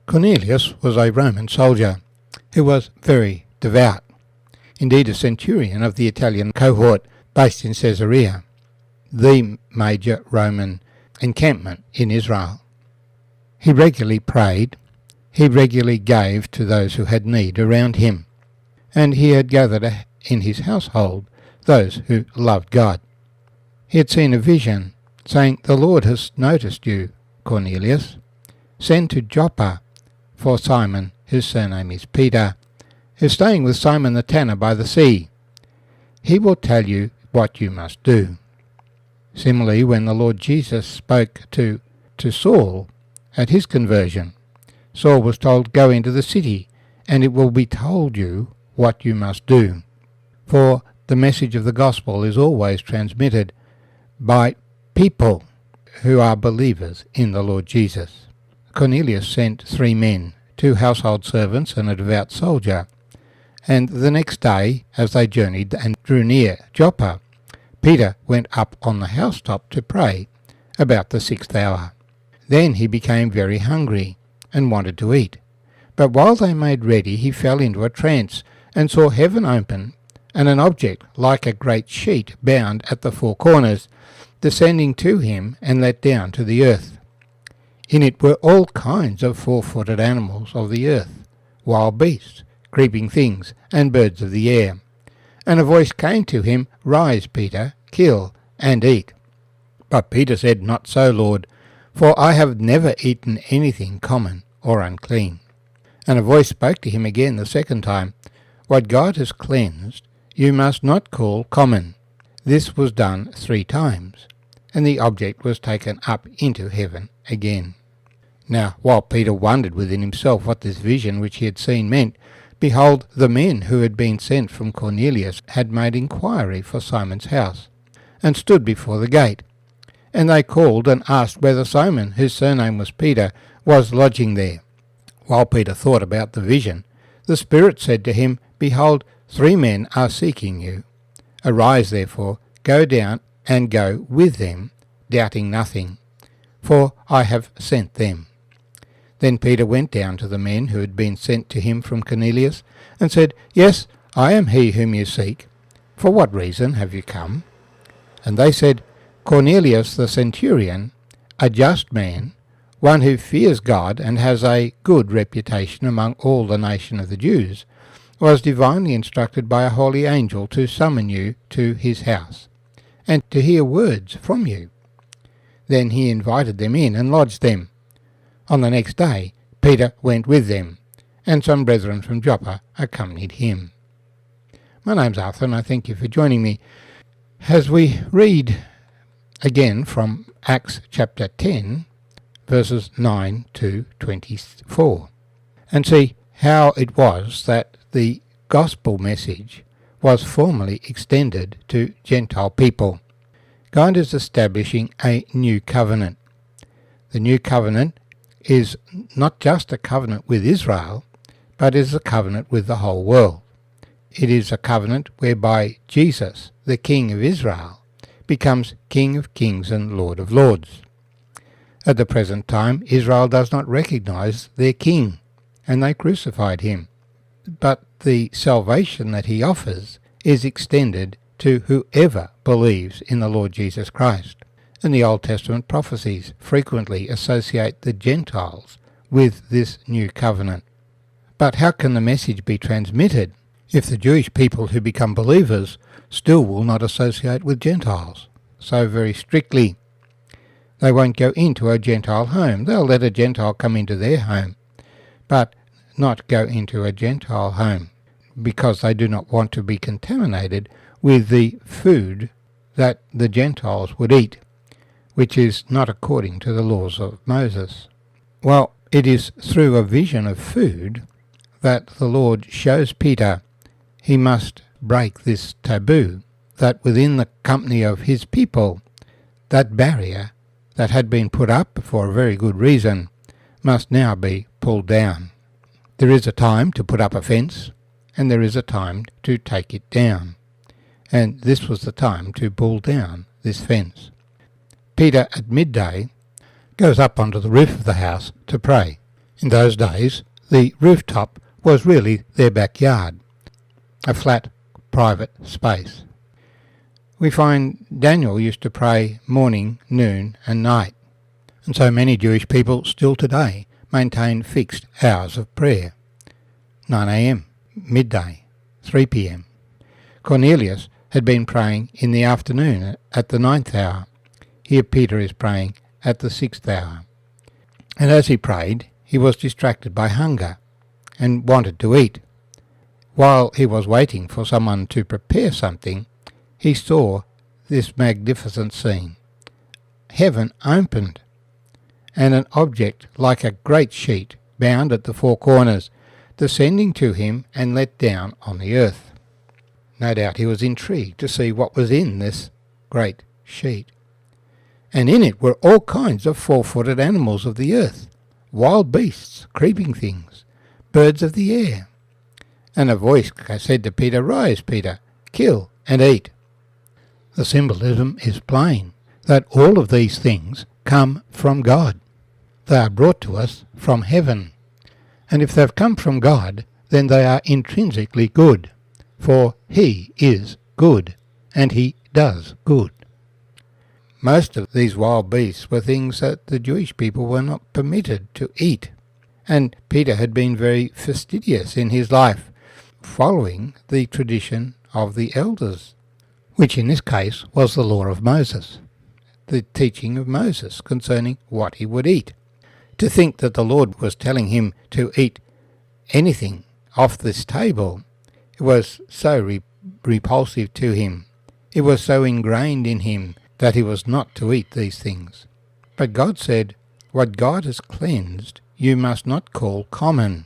Cornelius was a Roman soldier who was very devout, indeed a centurion of the Italian cohort based in Caesarea, the major Roman encampment in Israel. He regularly prayed, he regularly gave to those who had need around him, and he had gathered in his household those who loved God. He had seen a vision, saying, "The Lord has noticed you, Cornelius. Send to Joppa for Simon, whose surname is Peter, who's staying with Simon the tanner by the sea. He will tell you what you must do." Similarly, when the Lord Jesus spoke to Saul at his conversion, Saul was told, "Go into the city, and it will be told you what you must do." For the message of the gospel is always transmitted by people who are believers in the Lord Jesus. Cornelius sent 3 men, 2 household servants and a devout soldier, and the next day, as they journeyed and drew near Joppa, Peter went up on the housetop to pray about the 6th hour. Then he became very hungry and wanted to eat. But while they made ready, he fell into a trance and saw heaven open and an object like a great sheet bound at the 4 corners, descending to him and let down to the earth. In it were all kinds of 4-footed animals of the earth, wild beasts, creeping things, and birds of the air. And a voice came to him, "Rise, Peter, kill and eat." But Peter said, "Not so, Lord, for I have never eaten anything common or unclean." And a voice spoke to him again the 2nd time, "What God has cleansed, you must not call common." This was done 3 times, and the object was taken up into heaven again. Now, while Peter wondered within himself what this vision which he had seen meant, behold, the men who had been sent from Cornelius had made inquiry for Simon's house, and stood before the gate. And they called and asked whether Simon, whose surname was Peter, was lodging there. While Peter thought about the vision, the Spirit said to him, "Behold, 3 men are seeking you. Arise, therefore, go down and go with them, doubting nothing, for I have sent them." Then Peter went down to the men who had been sent to him from Cornelius, and said, "Yes, I am he whom you seek. For what reason have you come?" And they said, "Cornelius the centurion, a just man, one who fears God and has a good reputation among all the nation of the Jews, was divinely instructed by a holy angel to summon you to his house, and to hear words from you." Then he invited them in and lodged them. On the next day Peter went with them, and some brethren from Joppa accompanied him. My name's Arthur, and I thank you for joining me as we read again from Acts chapter 10, verses 9 to 24, and see how it was that the gospel message was formally extended to Gentile people. God is establishing a new covenant. The new covenant is not just a covenant with Israel, but is a covenant with the whole world. It is a covenant whereby Jesus, the King of Israel, becomes King of Kings and Lord of Lords. At the present time, Israel does not recognize their king, and they crucified him. But the salvation that he offers is extended to whoever believes in the Lord Jesus Christ. And the Old Testament prophecies frequently associate the Gentiles with this new covenant. But how can the message be transmitted if the Jewish people who become believers still will not associate with Gentiles so very strictly? They won't go into a Gentile home. They'll let a Gentile come into their home, but not go into a Gentile home, because they do not want to be contaminated with the food that the Gentiles would eat, which is not according to the laws of Moses. Well, it is through a vision of food that the Lord shows Peter he must break this taboo, that within the company of his people, that barrier that had been put up for a very good reason must now be pulled down. There is a time to put up a fence, and there is a time to take it down. And this was the time to pull down this fence. Peter, at midday, goes up onto the roof of the house to pray. In those days, the rooftop was really their backyard, a flat, private space. We find Daniel used to pray morning, noon and night, and so many Jewish people still today maintain fixed hours of prayer: 9 a.m, midday, 3 p.m. Cornelius had been praying in the afternoon at the 9th hour. Here Peter is praying at the 6th hour. And as he prayed, he was distracted by hunger and wanted to eat. While he was waiting for someone to prepare something, he saw this magnificent scene. Heaven opened, and an object like a great sheet, bound at the four corners, descending to him and let down on the earth. No doubt he was intrigued to see what was in this great sheet. And in it were all kinds of four-footed animals of the earth, wild beasts, creeping things, birds of the air. And a voice said to Peter, "Rise, Peter, kill and eat." The symbolism is plain, that all of these things come from God. They are brought to us from heaven. And if they've come from God, then they are intrinsically good, for He is good, and He does good. Most of these wild beasts were things that the Jewish people were not permitted to eat, and Peter had been very fastidious in his life, following the tradition of the elders, which in this case was the law of Moses, the teaching of Moses concerning what he would eat. To think that the Lord was telling him to eat anything off this table, it was so repulsive to him. It was so ingrained in him that he was not to eat these things. But God said, "What God has cleansed, you must not call common."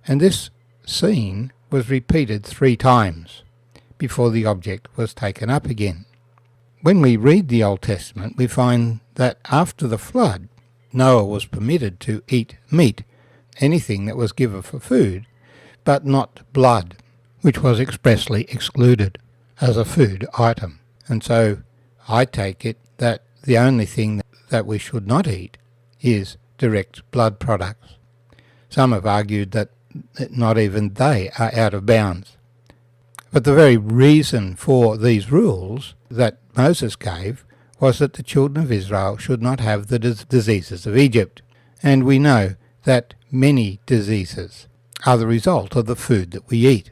And this scene was repeated 3 times before the object was taken up again. When we read the Old Testament, we find that after the flood, Noah was permitted to eat meat, anything that was given for food, but not blood, which was expressly excluded as a food item. And so I take it that the only thing that we should not eat is direct blood products. Some have argued that not even they are out of bounds. But the very reason for these rules that Moses gave was that the children of Israel should not have the diseases of Egypt. And we know that many diseases are the result of the food that we eat.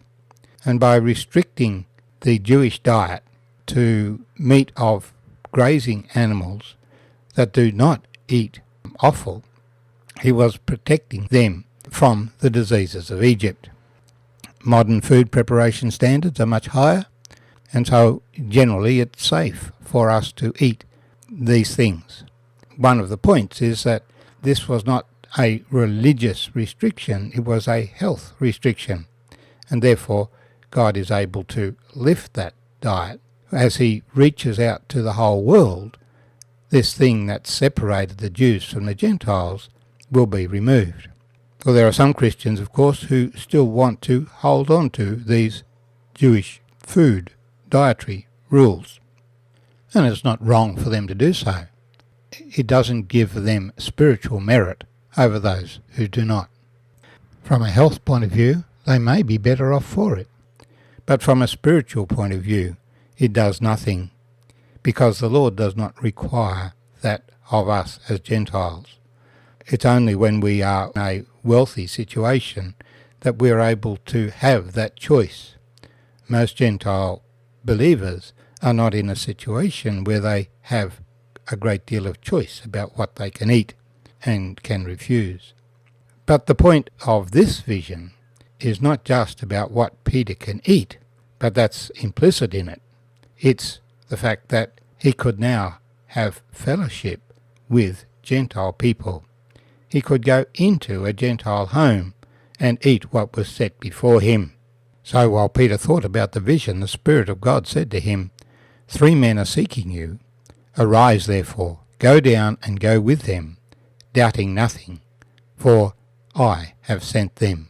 And by restricting the Jewish diet to meat of grazing animals that do not eat offal, he was protecting them from the diseases of Egypt. Modern food preparation standards are much higher, and so generally it's safe for us to eat these things. One of the points is that this was not a religious restriction, it was a health restriction, and therefore God is able to lift that diet. As he reaches out to the whole world, this thing that separated the Jews from the Gentiles will be removed. Well, there are some Christians, of course, who still want to hold on to these Jewish food dietary rules. And it's not wrong for them to do so. It doesn't give them spiritual merit over those who do not. From a health point of view, they may be better off for it. But from a spiritual point of view, it does nothing, because the Lord does not require that of us as Gentiles. It's only when we are in a wealthy situation that we're able to have that choice. Most Gentile believers are not in a situation where they have a great deal of choice about what they can eat and can refuse. But the point of this vision is not just about what Peter can eat, but that's implicit in it. It's the fact that he could now have fellowship with Gentile people. He could go into a Gentile home and eat what was set before him. So while Peter thought about the vision, the Spirit of God said to him, 3 men are seeking you. Arise therefore, go down and go with them, doubting nothing, for I have sent them.